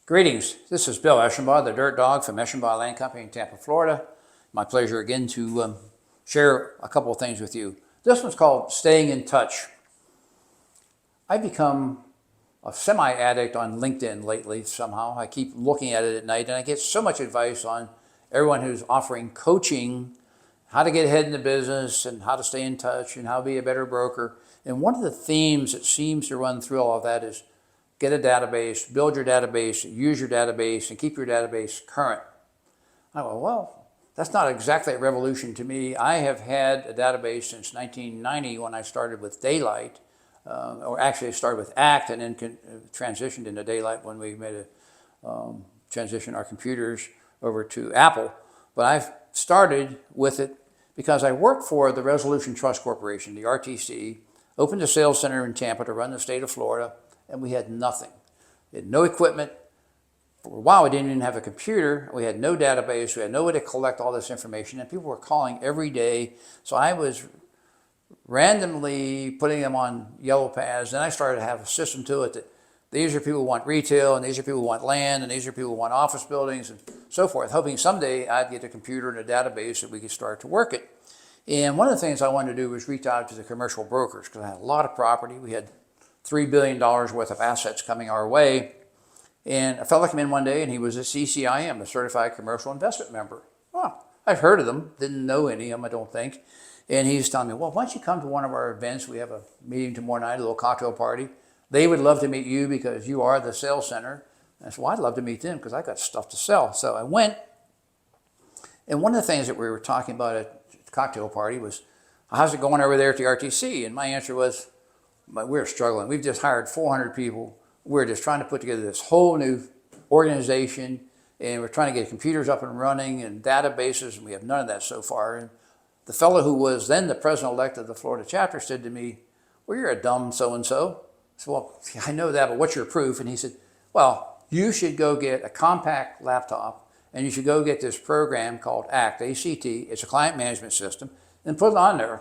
Greetings, this is Bill Eshenbaugh, the Dirt Dog from Eshenbaugh Land Company in Tampa, Florida. My pleasure again to share a couple of things with you. This one's called Staying in Touch. I've become a semi-addict on LinkedIn lately somehow. I keep looking at it at night and I get so much advice on everyone who's offering coaching, how to get ahead in the business and how to stay in touch and how to be a better broker. And one of the themes that seems to run through all of that is get a database, build your database, use your database, and keep your database current. I go, well, that's not exactly a revolution to me. I have had a database since 1990 when I started with Daylight, or actually I started with ACT and then transitioned into Daylight when we made a transition our computers over to Apple. But I've started with it because I worked for the Resolution Trust Corporation, the RTC, opened a sales center in Tampa to run the state of Florida, and we had nothing. We had no equipment. For a while, we didn't even have a computer. We had no database. We had no way to collect all this information, and people were calling every day. So I was randomly putting them on yellow pads. Then I started to have a system to it that these are people who want retail, and these are people who want land, and these are people who want office buildings, and so forth, hoping someday I'd get a computer and a database that we could start to work it. And one of the things I wanted to do was reach out to the commercial brokers because I had a lot of property. We had $3 billion worth of assets coming our way. And I felt like him in one day, and he was a CCIM, a Certified Commercial Investment Member. Well, I've heard of them, didn't know any of them, I don't think. And he's telling me, well, why don't you come to one of our events? We have a meeting tomorrow night, a little cocktail party. They would love to meet you because you are the sales center. And I said, well, I'd love to meet them because I got stuff to sell. So I went. And one of the things that we were talking about at the cocktail party was, how's it going over there at the RTC? And my answer was, we're struggling. We've just hired 400 people. We're just trying to put together this whole new organization, and we're trying to get computers up and running and databases, and we have none of that so far. And the fellow who was then the president-elect of the Florida chapter said to me, well, you're a dumb so-and-so. I said, well, I know that, but what's your proof? And he said, well, you should go get a compact laptop, and you should go get this program called ACT, A-C-T. It's a client management system, and put it on there.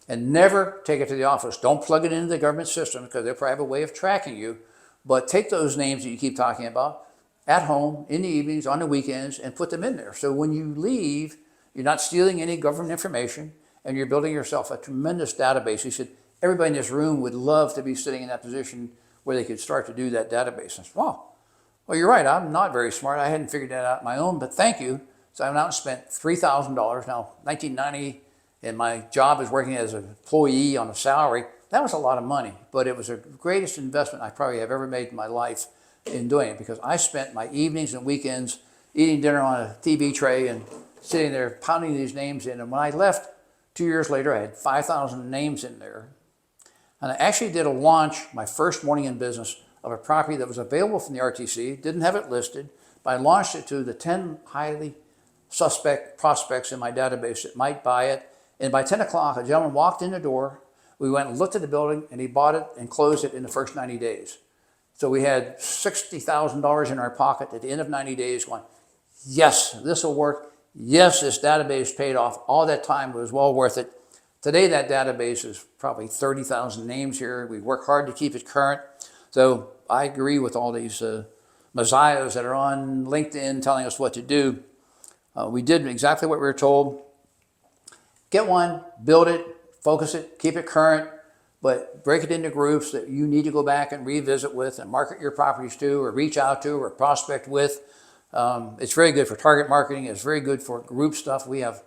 And never take it to the office. Don't plug it into the government system because they'll probably have a way of tracking you. But take those names that you keep talking about at home, in the evenings, on the weekends, and put them in there. So when you leave, you're not stealing any government information, and you're building yourself a tremendous database. He said, everybody in this room would love to be sitting in that position where they could start to do that database. I said, wow, well, you're right. I'm not very smart. I hadn't figured that out on my own, but thank you. So I went out and spent $3,000. Now, 1990, and my job is working as an employee on a salary. That was a lot of money, but it was the greatest investment I probably have ever made in my life in doing it because I spent my evenings and weekends eating dinner on a TV tray and sitting there pounding these names in. And when I left 2 years later, I had 5,000 names in there. And I actually did a launch my first morning in business of a property that was available from the RTC, didn't have it listed, but I launched it to the 10 highly suspect prospects in my database that might buy it. And by 10 o'clock, a gentleman walked in the door. We went and looked at the building, and he bought it and closed it in the first 90 days. So we had $60,000 in our pocket at the end of 90 days going, yes, this will work. Yes, this database paid off. All that time was well worth it. Today, that database is probably 30,000 names here. We work hard to keep it current. So I agree with all these messiahs that are on LinkedIn telling us what to do. We did exactly what we were told. Get one, build it, focus it, keep it current, but break it into groups that you need to go back and revisit with and market your properties to or reach out to or prospect with. It's very good for target marketing. It's very good for group stuff. We have,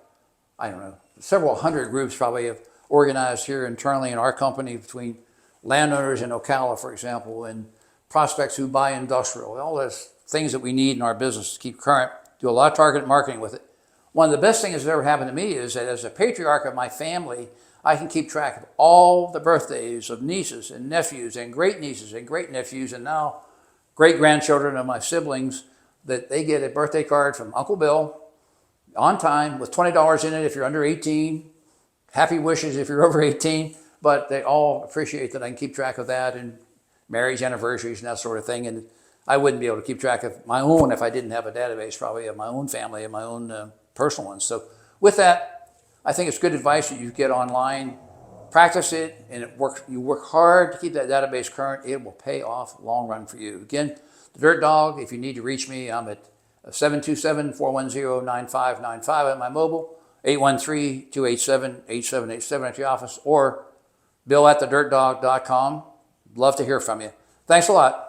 I don't know, several hundred groups probably have organized here internally in our company between landowners in Ocala, for example, and prospects who buy industrial, all those things that we need in our business to keep current. Do a lot of target marketing with it. One of the best things that ever happened to me is that as a patriarch of my family, I can keep track of all the birthdays of nieces and nephews and great nieces and great nephews and now great grandchildren of my siblings, that they get a birthday card from Uncle Bill on time with $20 in it if you're under 18. Happy wishes if you're over 18. But they all appreciate that I can keep track of that and marriage anniversaries and that sort of thing. And I wouldn't be able to keep track of my own if I didn't have a database probably of my own family and my own personal ones. So with that, I think it's good advice that you get online. Practice it, and it works. You work hard to keep that database current. It will pay off long run for you. Again, The Dirt Dog, if you need to reach me, I'm at 727-410-9595 at my mobile, 813-287-8787 at the office, or bill@thedirtdog.com. Love to hear from you. Thanks a lot.